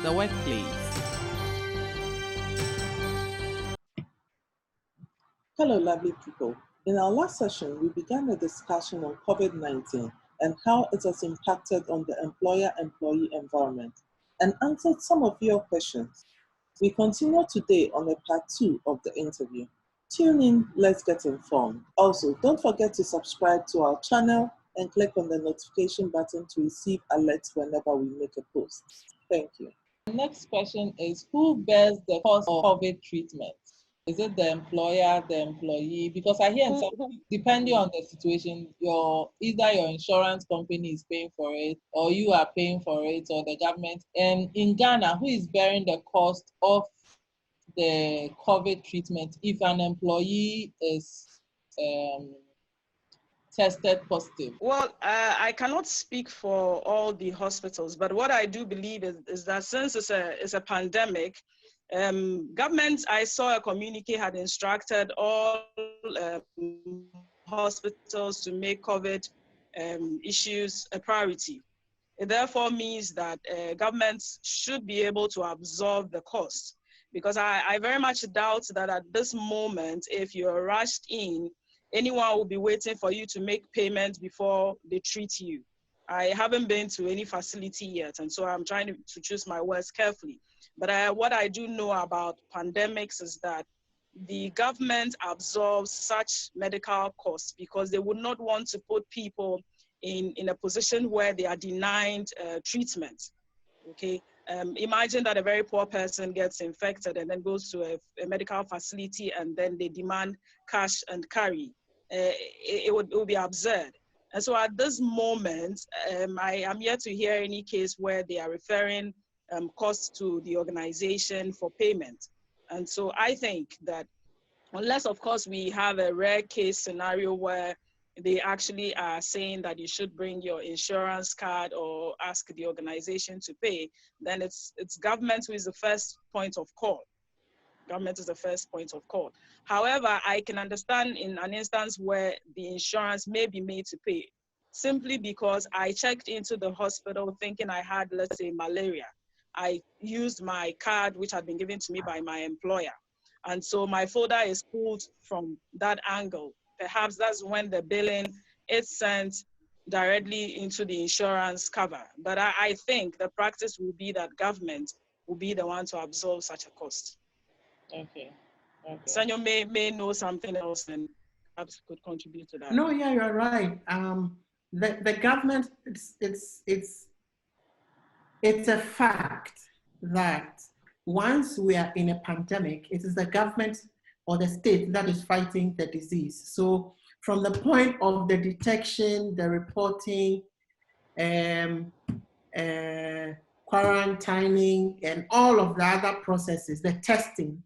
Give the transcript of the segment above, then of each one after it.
the workplace. Hello, lovely people. In our last session, we began a discussion on COVID-19 and how it has impacted on the employer-employee environment and answered some of your questions. We continue today on a part 2 of the interview. Tune in, let's get informed. Also, don't forget to subscribe to our channel and click on the notification button to receive alerts whenever we make a post. Thank you. The next question is, who bears the cost of COVID treatment? Is it the employer, the employee? Because I hear depending on the situation, either your insurance company is paying for it, or you are paying for it, or the government. And in Ghana, who is bearing the cost of the COVID treatment if an employee is tested positive? Well, I cannot speak for all the hospitals, but what I do believe is that since it's a pandemic, government, I saw a communique had instructed all hospitals to make COVID issues a priority. It therefore means that governments should be able to absorb the cost, because I very much doubt that at this moment, if you're rushed in, anyone will be waiting for you to make payments before they treat you. I haven't been to any facility yet, and so I'm trying to choose my words carefully. But what I do know about pandemics is that the government absorbs such medical costs because they would not want to put people in a position where they are denied treatment. Okay, imagine that a very poor person gets infected and then goes to a medical facility and then they demand cash and carry. It would be absurd. And so at this moment, I am yet to hear any case where they are referring costs to the organization for payment. And so I think that unless, of course, we have a rare case scenario where they actually are saying that you should bring your insurance card or ask the organization to pay, then it's government who is the first point of call. Government is the first point of call. However, I can understand in an instance where the insurance may be made to pay, simply because I checked into the hospital thinking I had, let's say, malaria. I used my card, which had been given to me by my employer. And so my folder is pulled from that angle. Perhaps that's when the billing is sent directly into the insurance cover. But I think the practice will be that government will be the one to absorb such a cost. Okay. Sanyo may know something else and perhaps could contribute to that. No, yeah, you're right. The government, it's a fact that once we are in a pandemic, it is the government or the state that is fighting the disease. So from the point of the detection, the reporting, quarantining, and all of the other processes, the testing,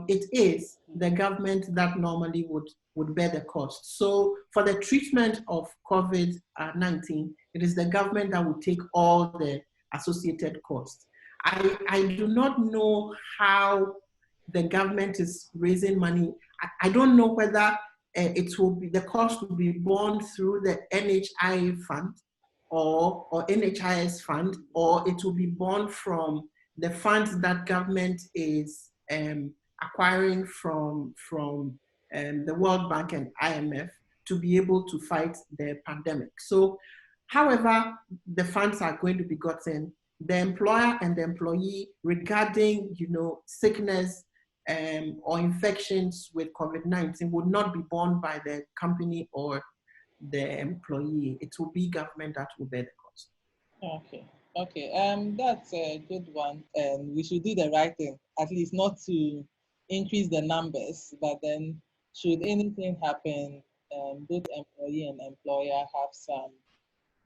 it is the government that normally would bear the cost. So for the treatment of COVID-19, it is the government that would take all the associated costs. I do not know how the government is raising money. I don't know whether the cost will be borne through the NHI fund or NHIS fund, or it will be borne from the funds that government is acquiring from the World Bank and IMF to be able to fight the pandemic. So, however the funds are going to be gotten, the employer and the employee regarding, sickness or infections with COVID-19 would not be borne by the company or the employee. It will be government that will bear the cost. Okay. That's a good one. We should do the right thing, at least not to increase the numbers, but then should anything happen, both employee and employer have some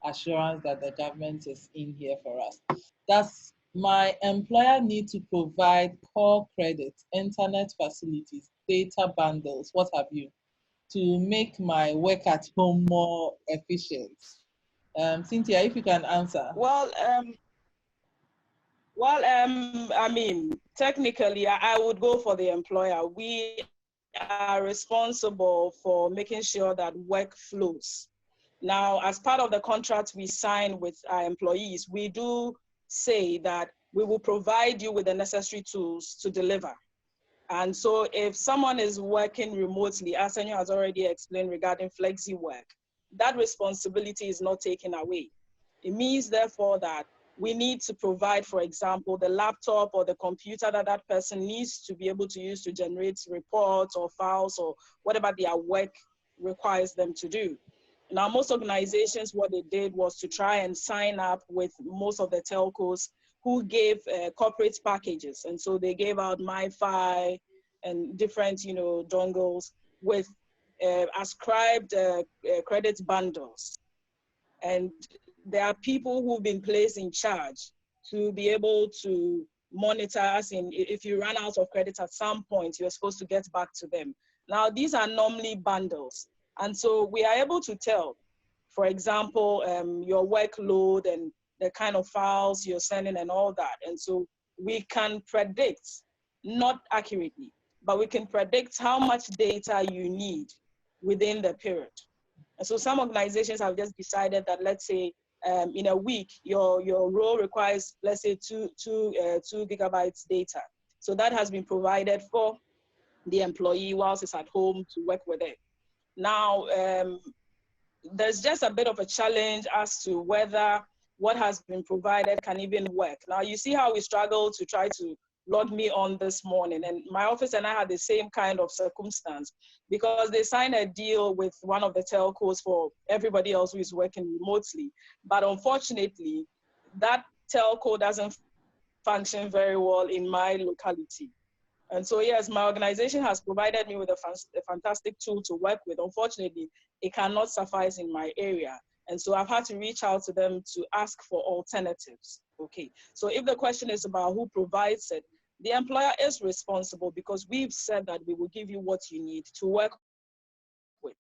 assurance that the government is in here for us. Does my employer need to provide call credit, internet facilities, data bundles, what have you, to make my work at home more efficient? Cynthia, if you can answer. I mean, technically, I would go for the employer. We are responsible for making sure that work flows. Now, as part of the contract we sign with our employees, we do say that we will provide you with the necessary tools to deliver. And so if someone is working remotely, as Senyo has already explained regarding flexi work, that responsibility is not taken away. It means, therefore, that we need to provide, for example, the laptop or the computer that that person needs to be able to use to generate reports or files or whatever their work requires them to do. Now, most organizations, what they did was to try and sign up with most of the telcos who gave corporate packages. And so they gave out MiFi and different, dongles with ascribed credit bundles. And there are people who've been placed in charge to be able to monitor us. And if you run out of credit at some point, you're supposed to get back to them. Now, these are normally bundles. And so we are able to tell, for example, your workload and the kind of files you're sending and all that. And so we can predict, not accurately, but we can predict how much data you need within the period. And so some organizations have just decided that, let's say, in a week, your role requires, let's say, 2 gigabytes data. So that has been provided for the employee whilst it's at home to work with it. Now, there's just a bit of a challenge as to whether what has been provided can even work. Now, you see how we struggle to try to log me on this morning, and my office and I had the same kind of circumstance because they signed a deal with one of the telcos for everybody else who is working remotely. But unfortunately, that telco doesn't function very well in my locality. And so, yes, my organization has provided me with a fantastic tool to work with. Unfortunately, it cannot suffice in my area. And so I've had to reach out to them to ask for alternatives. Okay, so if the question is about who provides it, the employer is responsible because we've said that we will give you what you need to work with.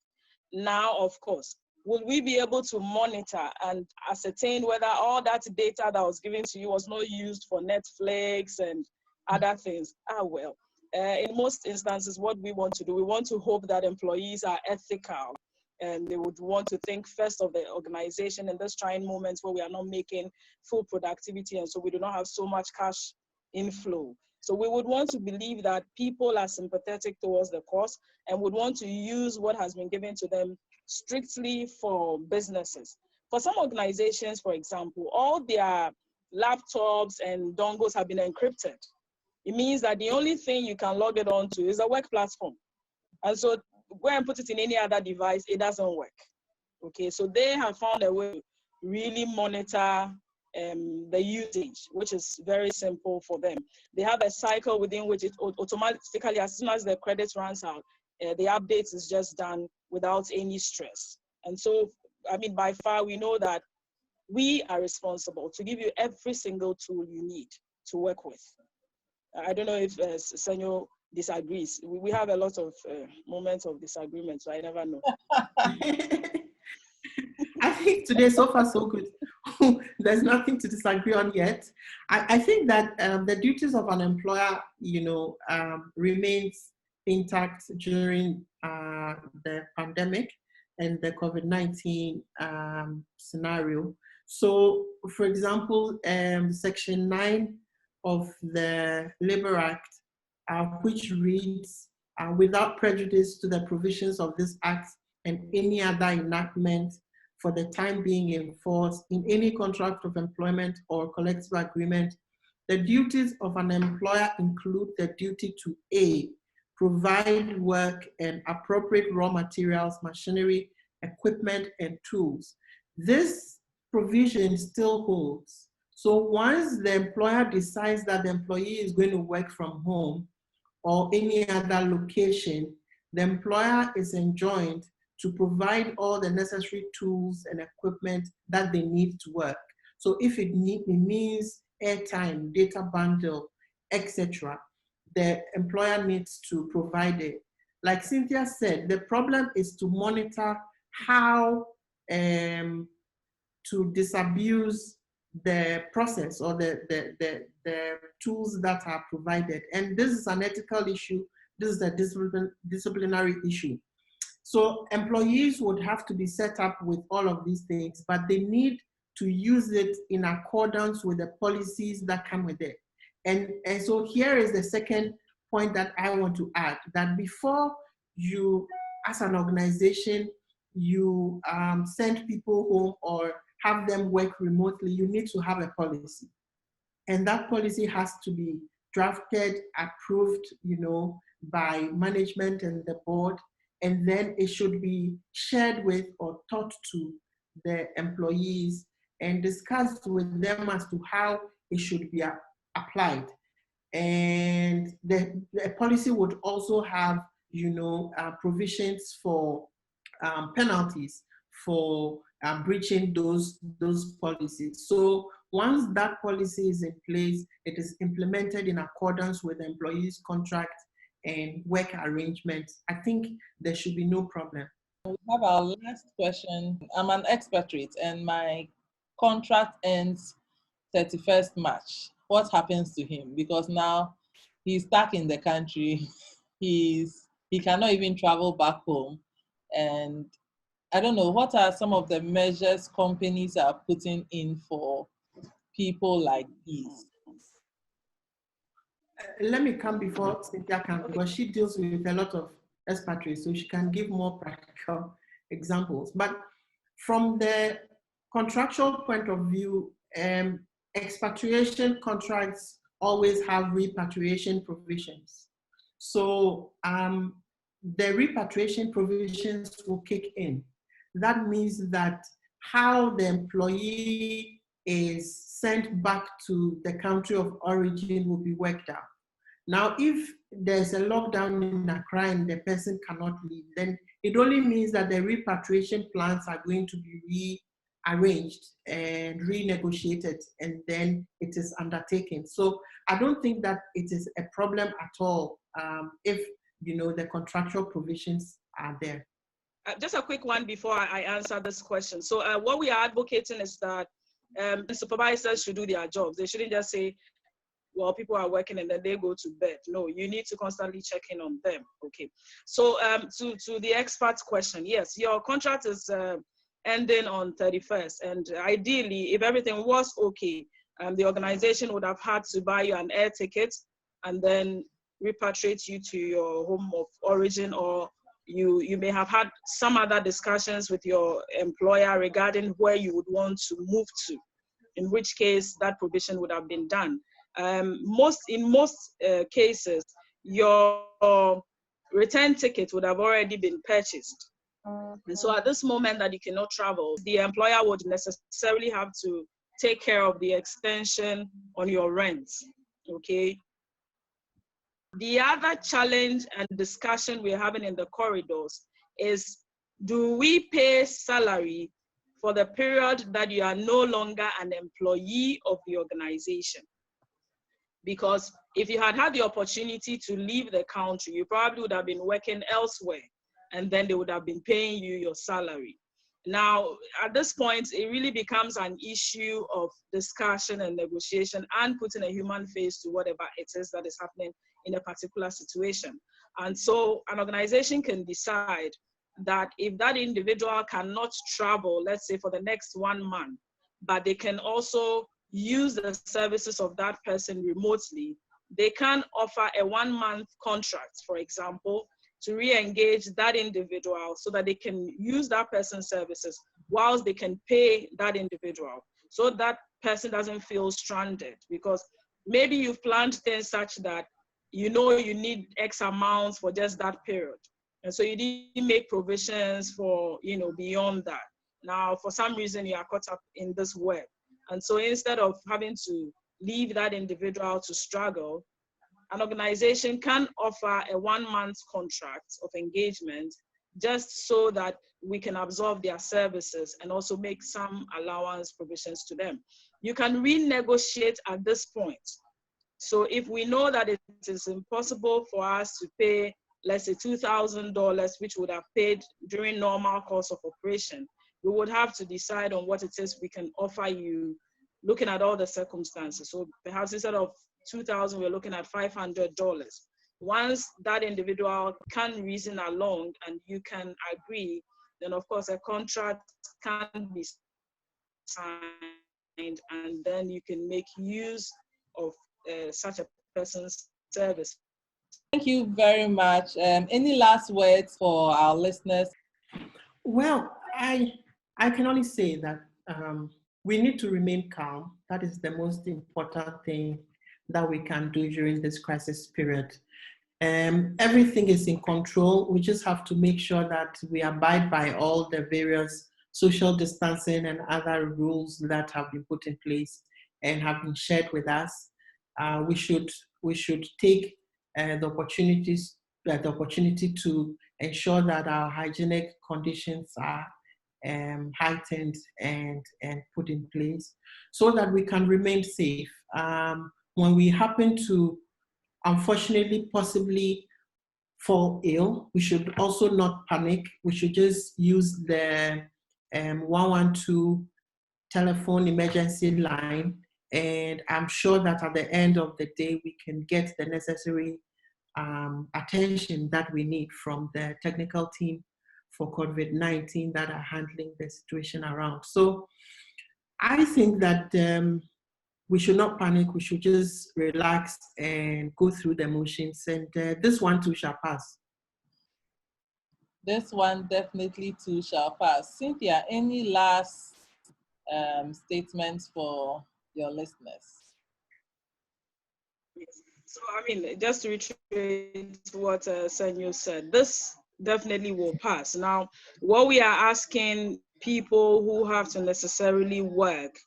Now, of course, will we be able to monitor and ascertain whether all that data that was given to you was not used for Netflix and other things? Well, in most instances, what we want to do, we want to hope that employees are ethical and they would want to think first of the organization in this trying moments where we are not making full productivity and so we do not have so much cash inflow. So we would want to believe that people are sympathetic towards the cause and would want to use what has been given to them strictly for businesses. For some organizations, for example, all their laptops and dongles have been encrypted. It means that the only thing you can log it onto is a work platform. And so go and put it in any other device, it doesn't work. Okay, so they have found a way to really monitor the usage, which is very simple for them. They have a cycle within which it automatically, as soon as the credit runs out, the updates is just done without any stress. And so, I mean, by far, we know that we are responsible to give you every single tool you need to work with. I don't know if Senyo disagrees. We have a lot of moments of disagreement, so I never know. I think today, so far, so good. There's nothing to disagree on yet. I think that the duties of an employer, remains intact during the pandemic and the COVID-19 scenario. So, for example, Section 9 of the Labor Act, which reads, without prejudice to the provisions of this Act and any other enactment for the time being enforced in any contract of employment or collective agreement, the duties of an employer include the duty to A, provide work and appropriate raw materials, machinery, equipment, and tools. This provision still holds. So once the employer decides that the employee is going to work from home or any other location, the employer is enjoined to provide all the necessary tools and equipment that they need to work. So if it means airtime, data bundle, etc., the employer needs to provide it. Like Cynthia said, the problem is to monitor how to disabuse the process or the tools that are provided. And this is an ethical issue. This is a disciplinary issue. So employees would have to be set up with all of these things, but they need to use it in accordance with the policies that come with it. And so here is the second point that I want to add, that before you, as an organization, you send people home or have them work remotely, you need to have a policy. And that policy has to be drafted, approved, by management and the board, and then it should be shared with or taught to the employees and discussed with them as to how it should be applied. And the policy would also have, provisions for penalties for breaching those policies. So once that policy is in place, it is implemented in accordance with the employees' contract and work arrangements, I think there should be no problem. We have our last question. I'm an expatriate and my contract ends 31st March. What happens to him? Because now he's stuck in the country. He cannot even travel back home. And I don't know, what are some of the measures companies are putting in for people like these? Let me come before Cynthia can, because she deals with a lot of expatriates, so she can give more practical examples. But from the contractual point of view, expatriation contracts always have repatriation provisions. So the repatriation provisions will kick in. That means that how the employee is sent back to the country of origin will be worked out. Now, if there's a lockdown in Accra and the person cannot leave, then it only means that the repatriation plans are going to be rearranged and renegotiated, and then it is undertaken. So I don't think that it is a problem at all if the contractual provisions are there. Just a quick one before I answer this question. So what we are advocating is that supervisors should do their jobs. They shouldn't just say, well, people are working and then they go to bed. No, you need to constantly check in on them. Okay. So to the expert's question, yes, your contract is ending on 31st. And ideally, if everything was okay, the organization would have had to buy you an air ticket and then repatriate you to your home of origin, or you may have had some other discussions with your employer regarding where you would want to move to, in which case that provision would have been done. In most cases, your return ticket would have already been purchased. And so at this moment that you cannot travel, the employer would necessarily have to take care of the extension on your rent, okay? The other challenge and discussion we're having in the corridors is, do we pay salary for the period that you are no longer an employee of the organization? Because if you had had the opportunity to leave the country, you probably would have been working elsewhere, and then they would have been paying you your salary. Now, at this point, it really becomes an issue of discussion and negotiation and putting a human face to whatever it is that is happening in a particular situation. And so an organization can decide that if that individual cannot travel, let's say for the next 1 month, but they can also use the services of that person remotely, they can offer a 1-month contract, for example, to re-engage that individual so that they can use that person's services whilst they can pay that individual, so that person doesn't feel stranded, because maybe you've planned things such that you need X amounts for just that period. And so you didn't make provisions for, beyond that. Now, for some reason, you are caught up in this web. And so instead of having to leave that individual to struggle, an organization can offer a 1-month contract of engagement just so that we can absorb their services and also make some allowance provisions to them. You can renegotiate at this point. So if we know that it is impossible for us to pay, let's say $2,000, which would have paid during normal course of operation, we would have to decide on what it is we can offer you, looking at all the circumstances. So perhaps instead of $2,000, we're looking at $500. Once that individual can reason along and you can agree, then of course a contract can be assigned, and then you can make use of such a person's service. Thank you very much. Any last words for our listeners? Well, I can only say that we need to remain calm. That is the most important thing that we can do during this crisis period. Everything is in control. We just have to make sure that we abide by all the various social distancing and other rules that have been put in place and have been shared with us. We should take the opportunity to ensure that our hygienic conditions are heightened and put in place so that we can remain safe. When we happen to, unfortunately, possibly fall ill, we should also not panic. We should just use the 112 telephone emergency line. And I'm sure that at the end of the day, we can get the necessary attention that we need from the technical team for COVID-19 that are handling the situation around. So I think that we should not panic. We should just relax and go through the motions. And this one too shall pass. This one definitely too shall pass. Cynthia, any last statements for your listeners? So, I mean, just to reiterate what Senyo said, this definitely will pass. Now, what we are asking people who have to necessarily work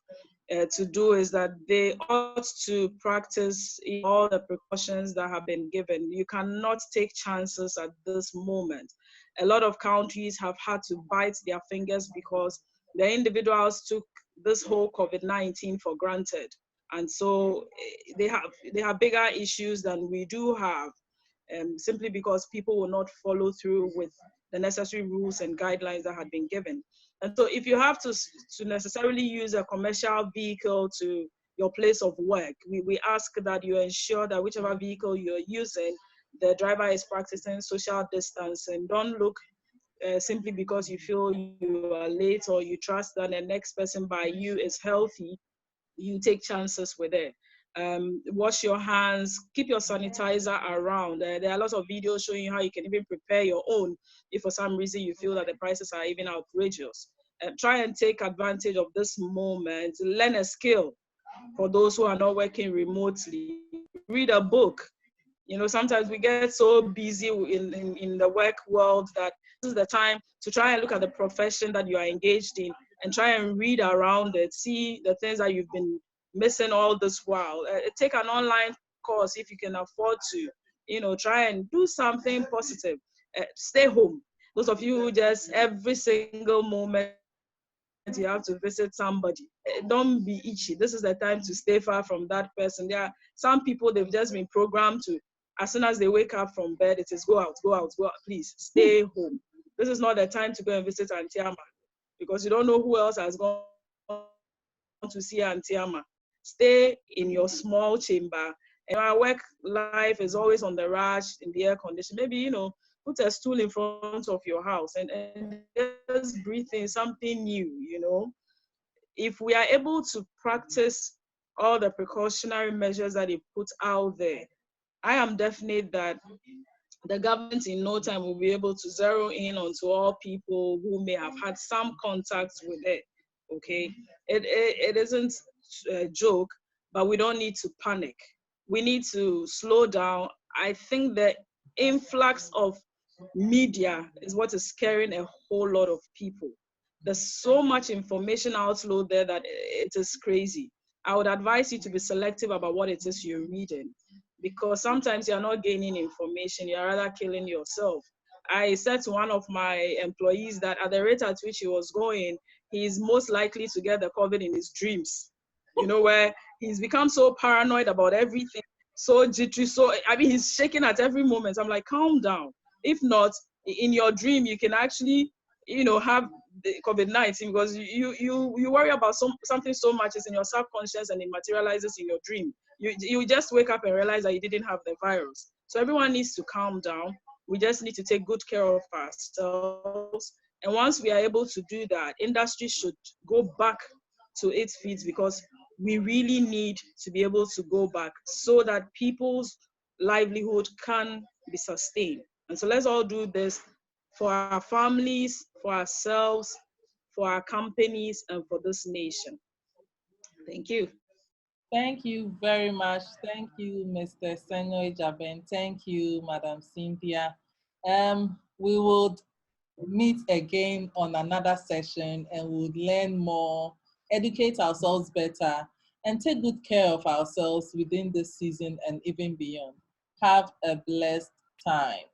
to do is that they ought to practice all the precautions that have been given. You cannot take chances at this moment. A lot of countries have had to bite their fingers because the individuals took this whole COVID-19 for granted. And so they have bigger issues than we do have, simply because people will not follow through with the necessary rules and guidelines that had been given. And so if you have to necessarily use a commercial vehicle to your place of work, we ask that you ensure that whichever vehicle you're using, the driver is practicing social distance, and don't look simply because you feel you are late or you trust that the next person by you is healthy, you take chances with it. Wash your hands, keep your sanitizer around. There are lots of videos showing you how you can even prepare your own if for some reason you feel that the prices are even outrageous. Try and take advantage of this moment. Learn a skill for those who are not working remotely. Read a book. You know, sometimes we get so busy in the work world that this is the time to try and look at the profession that you are engaged in and try and read around it, see the things that you've been missing all this while. Take an online course if you can afford to. You know, try and do something positive. Stay home. Those of you who just every single moment you have to visit somebody, don't be itchy. This is the time to stay far from that person. There are some people, they've just been programmed to, as soon as they wake up from bed, it is go out, go out, go out. Please stay home. This is not the time to go and visit Auntie Amma, because you don't know who else has gone to see Auntie Amma. Stay in your small chamber. And our work life is always on the rush, in the air condition. Maybe, you know, put a stool in front of your house and just breathe in something new, you know. If we are able to practice all the precautionary measures that they put out there, I am definite that the government in no time will be able to zero in onto all people who may have had some contact with it, okay? It isn't a joke, but we don't need to panic. We need to slow down. I think the influx of media is what is scaring a whole lot of people. There's so much information outload there that it is crazy. I would advise you to be selective about what it is you're reading, because sometimes you're not gaining information, you're rather killing yourself. I said to one of my employees that at the rate at which he was going, he's most likely to get the COVID in his dreams. You know, where he's become so paranoid about everything, so jittery, so, I mean, he's shaking at every moment. I'm like, calm down. If not, in your dream, you can actually, you know, have the COVID-19, because you worry about something so much. It's in your subconscious and it materializes in your dream. You just wake up and realize that you didn't have the virus. So everyone needs to calm down. We just need to take good care of ourselves. And once we are able to do that, industry should go back to its feet, because we really need to be able to go back so that people's livelihood can be sustained. And so let's all do this for our families, for ourselves, for our companies, and for this nation. Thank you. Thank you very much. Thank you, Mr. Senoi Jaben. Thank you, Madam Cynthia. We would meet again on another session and we would learn more, educate ourselves better, and take good care of ourselves within this season and even beyond. Have a blessed time.